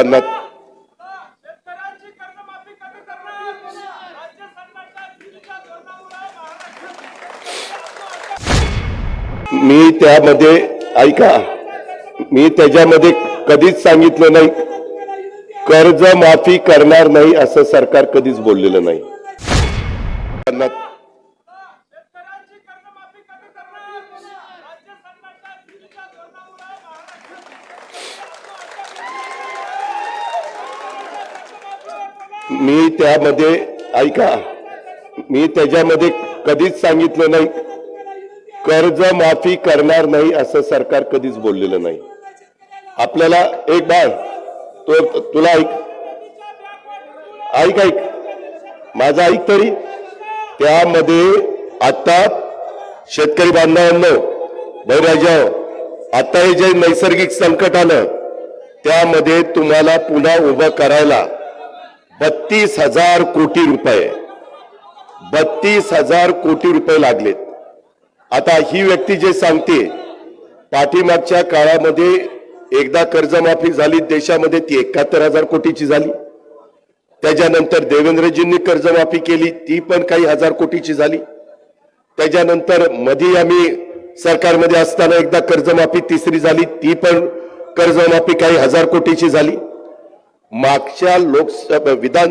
मी त्यामध्ये ऐका, मी त्याच्यामध्ये कधीच सांगितलं नाही कर्ज माफी करणार नाही असं सरकार कधीच बोललेलं नाही। मी त्यामध्ये ऐका, मी त्याच्यामध्ये कधीच सांगितलं नाही कर्ज माफी करणार नाही असं सरकार कधीच बोललेलं नाही। आपल्याला एक बाळ तुला ऐक माझा ऐक तरी, त्यामध्ये आता शेतकरी बांधवांनो बळीराजाओ, आता हे जे नैसर्गिक संकट आलं त्यामध्ये तुम्हाला पुन्हा उभं करायला 32,000 कोटी रुपये 32,000 कोटी रुपये लागलेत। आता ही व्यक्ती जे सांगते पाठीमागच्या काळामध्ये एकदा कर्जमाफी झाली देशामध्ये ती 71,000 कोटीची झाली, त्याच्यानंतर देवेंद्रजींनी कर्जमाफी केली ती पण काही हजार कोटीची झाली, त्याच्यानंतर मध्ये आम्ही सरकारमध्ये असताना एकदा कर्जमाफी तिसरी झाली ती पण कर्जमाफी काही हजार कोटीची झाली। मागच्या लोकसभा विधान